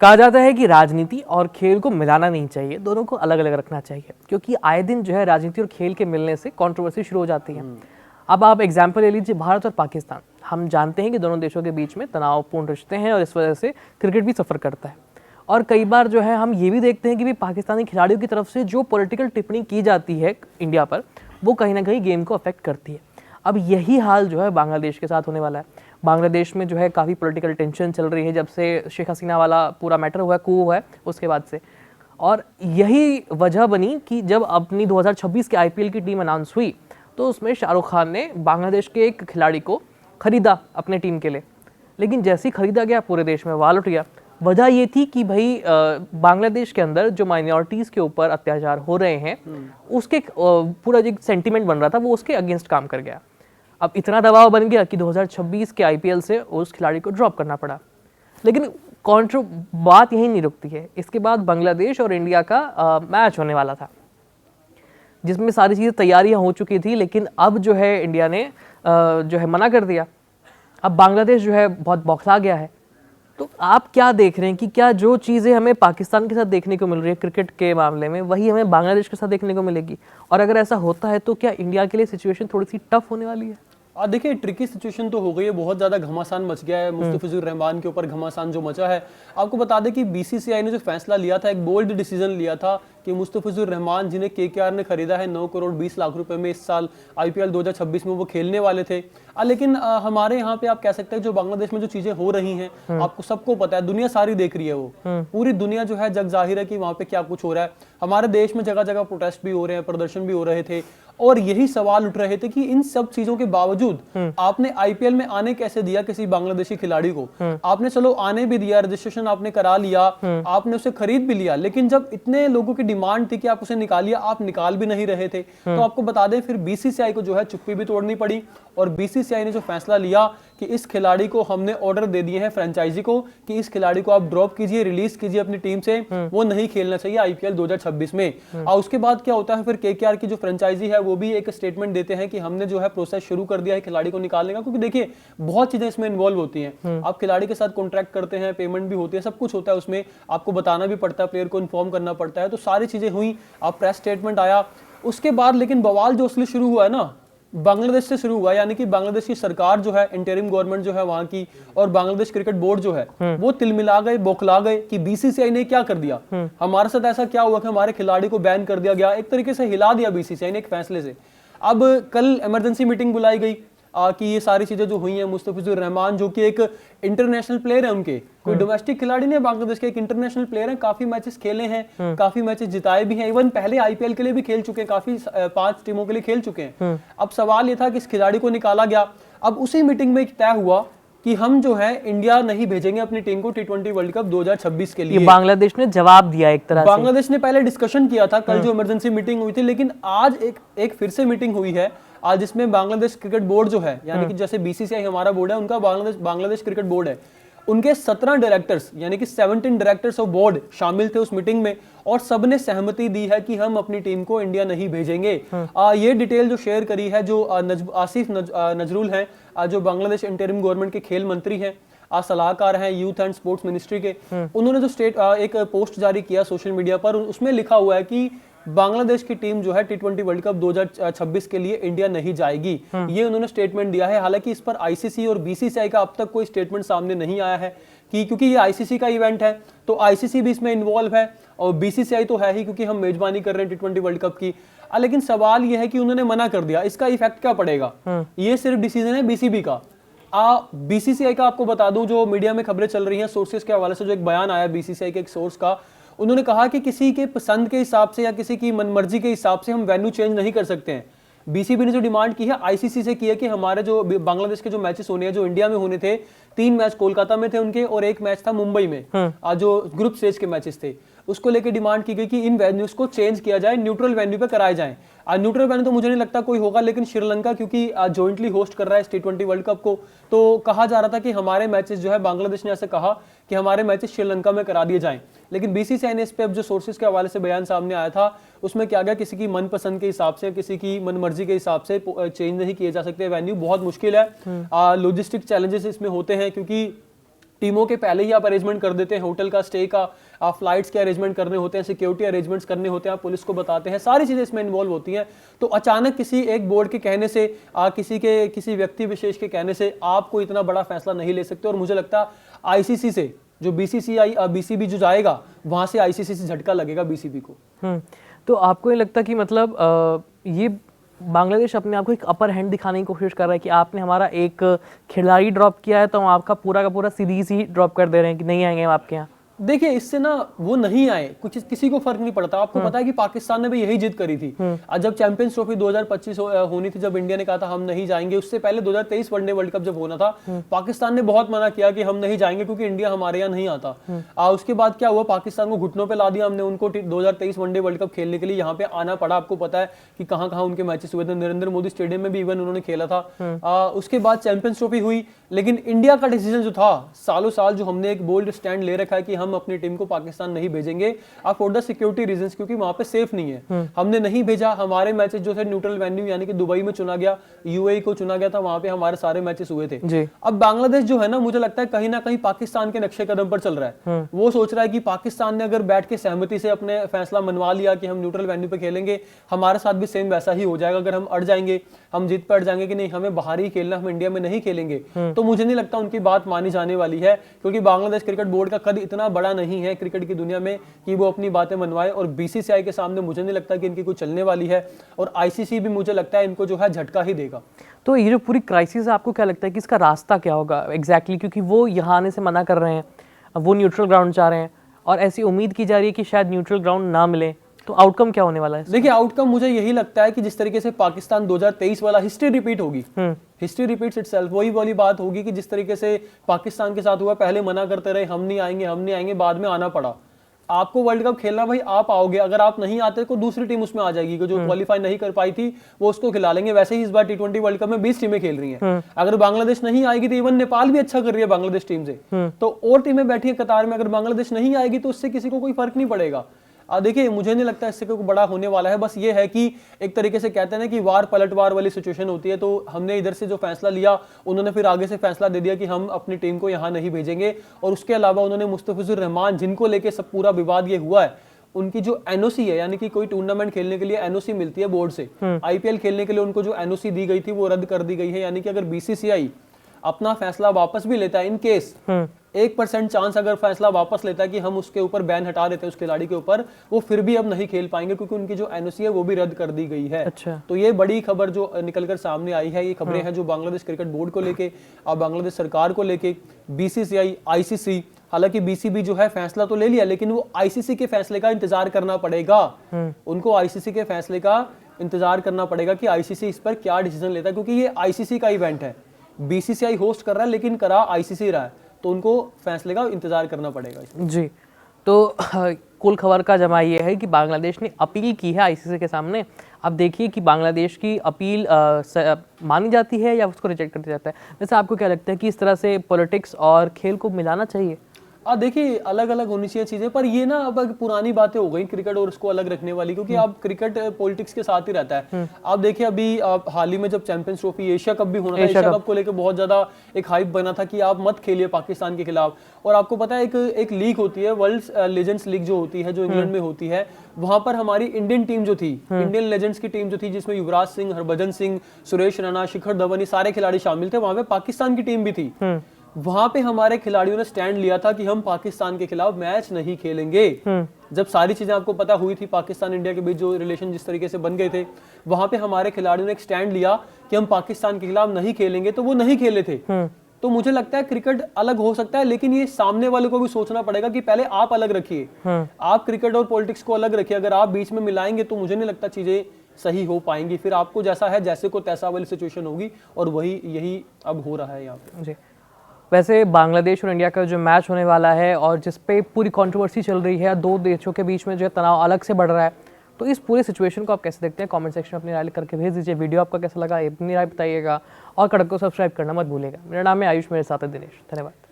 कहा जाता है कि राजनीति और खेल को मिलाना नहीं चाहिए, दोनों को अलग अलग रखना चाहिए, क्योंकि आए दिन जो है राजनीति और खेल के मिलने से कंट्रोवर्सी शुरू हो जाती है। अब आप एग्जाम्पल ले लीजिए भारत और पाकिस्तान। हम जानते हैं कि दोनों देशों के बीच में तनावपूर्ण रिश्ते हैं और इस वजह से क्रिकेट भी सफ़र करता है। और कई बार जो है हम ये भी देखते हैं कि भी पाकिस्तानी खिलाड़ियों की तरफ से जो पॉलिटिकल टिप्पणी की जाती है इंडिया पर, वो कहीं ना कहीं गेम को अफेक्ट करती है। अब यही हाल जो है बांग्लादेश के साथ होने वाला है। बांग्लादेश में जो है काफ़ी पॉलिटिकल टेंशन चल रही है जब से शेख हसीना वाला पूरा मैटर हुआ, कू हुआ है उसके बाद से। और यही वजह बनी कि जब अपनी 2026 के आईपीएल की टीम अनाउंस हुई तो उसमें शाहरुख खान ने बांग्लादेश के एक खिलाड़ी को खरीदा अपने टीम के लिए। लेकिन जैसे ही खरीदा गया पूरे देश में वाल उठ गया। वजह ये थी कि भाई बांग्लादेश के अंदर जो माइनॉरिटीज़ के ऊपर अत्याचार हो रहे हैं उसके पूरा जो सेंटीमेंट बन रहा था वो उसके अगेंस्ट काम कर गया। अब इतना दबाव बन गया कि 2026 के आईपीएल से उस खिलाड़ी को ड्रॉप करना पड़ा। लेकिन बात यही नहीं रुकती है। इसके बाद बांग्लादेश और इंडिया का मैच होने वाला था जिसमें सारी चीज़ें तैयारियां हो चुकी थी, लेकिन अब जो है इंडिया ने जो है मना कर दिया। अब बांग्लादेश जो है बहुत बौखला गया है। तो आप क्या देख रहे हैं कि क्या जो चीज़ें हमें पाकिस्तान के साथ देखने को मिल रही है क्रिकेट के मामले में, वही हमें बांग्लादेश के साथ देखने को मिलेगी? और अगर ऐसा होता है तो क्या इंडिया के लिए सिचुएशन थोड़ी सी टफ होने वाली है? देखिए, ट्रिकी सिचुएशन तो हो गई है, बहुत ज़्यादा घमासान मच गया है। मुस्तफिजुर रहमान के ऊपर घमासान जो मचा है, आपको बता दें कि बीसीसीआई ने जो फैसला लिया था, एक बोल्ड डिसीजन लिया था कि मुस्तफिजुर रहमान जिन्हें केकेआर ने खरीदा है 9 करोड़ 20 लाख रुपए में, इस साल आईपीएल 2026 में वो खेलने वाले थे। लेकिन हमारे यहाँ पे आप कह सकते हैं जो बांग्लादेश में जो चीजें हो रही हैं, आपको सबको पता है, दुनिया सारी देख रही है, वो पूरी दुनिया जो है जग जाहिर है कि वहाँ पे क्या कुछ हो रहा है। हमारे देश में जगह जगह प्रोटेस्ट भी हो रहे हैं, प्रदर्शन भी हो रहे थे, और यही सवाल उठ रहे थे कि इन सब चीजों के बावजूद आपने आईपीएल में आने कैसे दिया किसी बांग्लादेशी खिलाड़ी को? आपने चलो आने भी दिया, रजिस्ट्रेशन आपने करा लिया, आपने उसे खरीद भी लिया, लेकिन जब इतने लोगों की डिमांड थी कि आप उसे निकालिए, आप निकाल भी नहीं रहे थे। तो आपको बता दें फिर बीसीसीआई को जो है चुप्पी भी तोड़नी पड़ी, और बीसीसीआई ने जो फैसला लिया कि इस खिलाड़ी को हमने ऑर्डर दे दिए हैं फ्रेंचाइजी को कि इस खिलाड़ी को आप ड्रॉप कीजिए, रिलीज कीजिए अपनी टीम से, वो नहीं खेलना चाहिए आईपीएल 2026 में। और उसके बाद क्या होता है, फिर केकेआर की जो फ्रेंचाइजी है वो भी एक स्टेटमेंट देते हैं कि हमने जो है प्रोसेस शुरू कर दिया है खिलाड़ी को निकालने का, क्योंकि देखिए बहुत चीजें इसमें इन्वॉल्व होती हैं। आप खिलाड़ी के साथ कॉन्ट्रैक्ट करते हैं, पेमेंट भी होती है, सब कुछ होता है उसमें, आपको बताना भी पड़ता है, प्लेयर को इन्फॉर्म करना पड़ता है, तो सारी चीजें हुई। आप प्रेस स्टेटमेंट आया उसके बाद, लेकिन बवाल जो असली शुरू हुआ है ना, बांग्लादेश से शुरू हुआ। यानी कि बांग्लादेश की सरकार जो है, इंटरिम गवर्नमेंट जो है वहां की, और बांग्लादेश क्रिकेट बोर्ड जो है वो तिलमिला गए, बौखला गए कि बीसीसीआई ने क्या कर दिया, हमारे साथ ऐसा क्या हुआ कि हमारे खिलाड़ी को बैन कर दिया गया, एक तरीके से हिला दिया बीसीसीआई ने एक फैसले से। अब कल इमरजेंसी मीटिंग बुलाई गई कि ये सारी चीजें जो हुई हैं, मुस्तफिजुर रहमान जो कि एक इंटरनेशनल प्लेयर है, उनके कोई डोमेस्टिक खिलाड़ी नहीं है, बांग्लादेश के एक इंटरनेशनल प्लेयर हैं, काफी मैचेस खेले हैं, काफी मैचेस जिताए भी हैं, इवन पहले आईपीएल के लिए भी खेल चुके हैं, काफी 5 टीमों के लिए खेल चुके हैं। अब सवाल ये था कि इस खिलाड़ी को निकाला गया। अब उसी मीटिंग में तय हुआ कि हम जो है इंडिया नहीं भेजेंगे अपनी टीम को T20 वर्ल्ड कप 2026 के लिए। बांग्लादेश ने जवाब दिया एक तरह से। बांग्लादेश ने पहले डिस्कशन किया था कल जो इमरजेंसी मीटिंग हुई थी, लेकिन आज एक फिर से मीटिंग हुई है आज, जिसमें बांग्लादेश क्रिकेट बोर्ड जो है, यानी कि जैसे बीसीसीआई हमारा बोर्ड है, उनका बांग्लादेश क्रिकेट बोर्ड है, उनके 17 डायरेक्टर्स यानी कि 17 डायरेक्टर्स ऑफ बोर्ड शामिल थे उस मीटिंग में, और सबने सहमति दी है कि हम अपनी टीम को इंडिया नहीं भेजेंगे। ये डिटेल जो शेयर करी है जो आसिफ नजरुल हैं, जो बांग्लादेश इंटरिम गवर्नमेंट के खेल मंत्री हैं, सलाहकार हैं यूथ एंड स्पोर्ट्स मिनिस्ट्री के, उन्होंने जो एक पोस्ट जारी किया सोशल मीडिया पर, उसमें लिखा हुआ है कि बांग्लादेश की टीम जो है T20 वर्ल्ड कप 2026 के लिए इंडिया नहीं जाएगी। ये उन्होंने स्टेटमेंट दिया है। हालांकि इस पर आईसीसी और बीसीसीआई का अब तक कोई स्टेटमेंट सामने नहीं आया है कि क्योंकि ये आईसीसी का इवेंट है तो आईसीसी भी इसमें इन्वॉल्व है, और बीसीसीआई तो है ही क्योंकि हम मेजबानी कर रहे हैं T20 वर्ल्ड कप की। लेकिन सवाल यह है कि उन्होंने मना कर दिया, इसका इफेक्ट क्या पड़ेगा? ये सिर्फ डिसीजन है बीसीबी का। बीसीसीआई का आपको बता दूं, जो मीडिया में खबरें चल रही हैं सोर्सेज के हवाले से, जो एक बयान आया बीसीसीआई के एक सोर्स का, उन्होंने कहा कि किसी के पसंद के हिसाब से या किसी की मनमर्जी के हिसाब से हम वेन्यू चेंज नहीं कर सकते हैं। बीसीबी ने जो डिमांड की है आईसीसी से की है कि हमारे जो बांग्लादेश के जो मैचेस होने हैं, जो इंडिया में होने थे, 3 मैच कोलकाता में थे उनके और 1 मैच था मुंबई में, जो ग्रुप स्टेज के मैचेस थे, उसको लेकर डिमांड की गई कि इन वेन्यूज को चेंज किया जाए, न्यूट्रल वेन्यू पे कराए जाएं। न्यूट्रल वेन्यू तो मुझे नहीं लगता कोई होगा, लेकिन श्रीलंका क्योंकि जॉइंटली होस्ट कर रहा है इस T20 वर्ल्ड कप को, तो कहा जा रहा था कि हमारे मैचेस जो है, बांग्लादेश ने ऐसे कहा कि हमारे मैचेस श्रीलंका में करा दिए जाएं। लेकिन बीसीसीआई ने इस पे अब जो सोर्सेज के हवाले से बयान सामने आया था, उसमें क्या गया, किसी की मनपसंद के हिसाब से, किसी की मनमर्जी के हिसाब से चेंज नहीं किए जा सकते वेन्यू, बहुत मुश्किल है। लॉजिस्टिक चैलेंजेस इसमें होते हैं क्योंकि टीमों के पहले ही आप अरेंजमेंट कर देते हैं, होटल का, स्टे का, आप फ्लाइट्स के अरेंजमेंट करने होते हैं, सिक्योरिटी अरेंजमेंट्स करने होते हैं, आप पुलिस को बताते हैं, सारी चीज़ें इसमें इन्वॉल्व होती हैं। तो अचानक किसी एक बोर्ड के कहने से, किसी व्यक्ति विशेष के कहने से आप कोई इतना बड़ा फैसला नहीं ले सकते। और मुझे लगता है आईसीसी से जो बीसीबी जो जाएगा, वहां से आईसीसी से झटका लगेगा बीसीबी को। तो आपको नहीं लगता कि मतलब ये बांग्लादेश अपने आप को एक अपर हैंड दिखाने की कोशिश कर रहा है कि आपने हमारा एक खिलाड़ी ड्रॉप किया है तो हम आपका पूरा का पूरा सीरीज ही ड्रॉप कर दे रहे हैं कि नहीं आएंगे हम आपके यहाँ? देखिए, इससे ना वो नहीं आए, कुछ किसी को फर्क नहीं पड़ता। आपको पता है कि पाकिस्तान ने भी यही जिद करी थी। आज जब चैंपियंस ट्रॉफी 2025 होनी थी, जब इंडिया ने कहा था हम नहीं जाएंगे, उससे पहले 2023 वनडे वर्ल्ड कप जब होना था, पाकिस्तान ने बहुत मना किया कि हम नहीं जाएंगे क्योंकि इंडिया हमारे यहाँ नहीं आता। उसके बाद क्या हुआ, पाकिस्तान को घुटनों पे ला दिया हमने, उनको 2023 वनडे वर्ल्ड कप खेलने के लिए यहाँ पे आना पड़ा। आपको पता है कि कहाँ कहाँ उनके मैचेस हुए थे, नरेंद्र मोदी स्टेडियम में भी इवन उन्होंने खेला था। उसके बाद चैंपियंस ट्रॉफी हुई, लेकिन इंडिया का डिसीजन जो था, सालों साल जो हमने एक बोल्ड स्टैंड ले रखा है कि हम अपनी टीम को पाकिस्तान नहीं भेजेंगे फॉर द सिक्योरिटी रीजंस, क्योंकि वहां पे सेफ नहीं है। हमने नहीं भेजा। हमारे मैचेस जो थे न्यूट्रल वेन्यू यानी कि दुबई में चुना गया, यूएई को चुना गया था, वहां पे हमारे सारे मैचेस हुए थे। अब बांग्लादेश जो है ना, मुझे लगता है कहीं ना कहीं पाकिस्तान के नक्शे कदम पर चल रहा है। वो सोच रहा है कि पाकिस्तान ने अगर बैठ के सहमति से अपने फैसला मनवा लिया कि हम न्यूट्रल वेन्यू पे खेलेंगे, हमारे साथ भी सेम वैसा ही हो जाएगा। अगर हम अड़ जाएंगे, हम जीत पर अड़ जाएंगे कि नहीं हमें बाहर ही खेलना, हम इंडिया में नहीं खेलेंगे, तो मुझे नहीं लगता उनकी बात मानी जाने वाली है। क्योंकि बांग्लादेश क्रिकेट बोर्ड का कद इतना बड़ा नहीं है क्रिकेट की दुनिया में कि वो अपनी बातें मनवाए। और बीसीसीआई के सामने मुझे नहीं लगता कि इनकी कोई चलने वाली है। और आईसीसी भी मुझे लगता है इनको जो है झटका ही देगा। तो ये जो पूरी क्राइसिस है, आपको क्या लगता है कि इसका रास्ता क्या होगा एग्जैक्टली? क्योंकि वो यहाँ आने से मना कर रहे हैं, वो न्यूट्रल ग्राउंड चाह रहे हैं और ऐसी उम्मीद की जा रही है कि शायद न्यूट्रल ग्राउंड ना मिले, तो आउटकम क्या होने वाला है? देखिए, आउटकम मुझे यही लगता है कि जिस तरीके से पाकिस्तान 2023 वाला हिस्ट्री रिपीट होगी, हिस्ट्री रिपीट्स इटसेल्फ, वही वाली बात होगी कि जिस तरीके से पाकिस्तान के साथ हुआ, पहले मना करते रहे हम नहीं आएंगे, बाद में आना पड़ा। आपको वर्ल्ड कप खेलना, भाई आप आओगे, अगर आप नहीं आते तो दूसरी टीम उसमें आ जाएगी, जो क्वालिफाई नहीं कर पाई थी वो उसको खिला लेंगे। वैसे ही इस बार T20 वर्ल्ड कप में 20 टीमें खेल रही हैं। अगर बांग्लादेश नहीं आएगी तो इवन नेपाल भी अच्छा कर रही है बांग्लादेश टीम से, तो और टीमें बैठी है कतार में। अगर बांग्लादेश नहीं आएगी तो उससे किसी को कोई फर्क नहीं पड़ेगा। देखिए, मुझे नहीं लगता इससे कोई बड़ा होने वाला है। बस ये है कि एक तरीके से कहते हैं ना कि वार पलटवार वाली सिचुएशन होती है। तो हमने इधर से जो फैसला लिया, उन्होंने फिर आगे से फैसला दे दिया कि हम अपनी टीम को यहाँ नहीं भेजेंगे। और उसके अलावा उन्होंने मुस्तफिजुर रहमान, जिनको लेके सब पूरा विवाद ये हुआ है, उनकी जो एनओसी है, यानी कि कोई टूर्नामेंट खेलने के लिए एनओसी मिलती है बोर्ड से, आईपीएल खेलने के लिए उनको जो एनओसी दी गई थी वो रद्द कर दी गई है। यानी कि अगर बीसीसीआई अपना फैसला वापस भी लेता है, इन केस 1% चांस अगर फैसला वापस लेता है कि हम उसके ऊपर बैन हटा देते हैं उस खिलाड़ी के ऊपर, वो फिर भी अब नहीं खेल पाएंगे क्योंकि उनकी जो एनओसी है वो भी रद्द कर दी गई है। अच्छा। तो ये बड़ी खबर जो निकलकर सामने आई है, ये खबरें हैं जो बांग्लादेश क्रिकेट बोर्ड को लेके और बांग्लादेश सरकार को लेके, बीसीसीआई, आईसीसी, हालांकि बीसीबी जो है फैसला तो ले लिया, लेकिन वो आईसीसी के फैसले का इंतजार करना पड़ेगा। उनको आईसीसी के फैसले का इंतजार करना पड़ेगा कि आईसीसी इस पर क्या डिसीजन लेता है, क्योंकि ये आईसीसी का इवेंट है। बीसीसीआई होस्ट कर रहा है लेकिन करा आईसीसी रहा है, तो उनको फैसले का इंतजार करना पड़ेगा जी। तो कुल खबर का जमा ये है कि बांग्लादेश ने अपील की है आईसीसी के सामने। अब देखिए कि बांग्लादेश की अपील मानी जाती है या उसको रिजेक्ट कर दिया जाता है। वैसे आपको क्या लगता है कि इस तरह से पॉलिटिक्स और खेल को मिलाना चाहिए? देखिए, अलग अलग होनी चाहिए चीजें, पर ये ना अब पुरानी बातें हो गई क्रिकेट और उसको अलग रखने वाली, क्योंकि आप क्रिकेट पॉलिटिक्स के साथ ही रहता है। आप देखिए, अभी हाल ही में जब चैंपियंस ट्रॉफी, एशिया कप भी होना था, एशिया कप को लेकर बहुत ज्यादा एक हाइप बना था कि आप मत खेलिए पाकिस्तान के खिलाफ। और आपको पता है एक लीग होती है, वर्ल्ड लेजेंड्स लीग जो होती है, जो इंग्लैंड में होती है, वहां पर हमारी इंडियन टीम जो थी, इंडियन लेजेंड्स की टीम जो थी, जिसमें युवराज सिंह, हरभजन सिंह, सुरेश रैना, शिखर धवन, सारे खिलाड़ी शामिल थे, वहां पे पाकिस्तान की टीम भी थी। वहां पे हमारे खिलाड़ियों ने स्टैंड लिया था कि हम पाकिस्तान के खिलाफ मैच नहीं खेलेंगे। जब सारी चीजें आपको पता हुई थी, पाकिस्तान इंडिया के बीच जो रिलेशन जिस तरीके से बन गए थे, वहां पे हमारे खिलाड़ियों ने एक स्टैंड लिया कि हम पाकिस्तान के खिलाफ नहीं खेलेंगे, तो वो नहीं खेले थे। तो मुझे लगता है क्रिकेट अलग हो सकता है, लेकिन ये सामने वाले को भी सोचना पड़ेगा कि पहले आप अलग रखिए, आप क्रिकेट और पॉलिटिक्स को अलग रखिए। अगर आप बीच में मिलाएंगे तो मुझे नहीं लगता चीजें सही हो पाएंगी। फिर आपको जैसा है, जैसे को तैसा वाली सिचुएशन होगी, और वही यही अब हो रहा है यहाँ पे। वैसे बांग्लादेश और इंडिया का जो मैच होने वाला है और जिस पे पूरी कंट्रोवर्सी चल रही है, दो देशों के बीच में जो तनाव अलग से बढ़ रहा है, तो इस पूरे सिचुएशन को आप कैसे देखते हैं? कमेंट सेक्शन में अपनी राय करके भेज दीजिए। वीडियो आपका कैसा लगा अपनी राय बताइएगा और कड़क को सब्सक्राइब करना मत भूलिएगा। मेरा नाम है आयुष, मेरे साथ है दिनेश। धन्यवाद।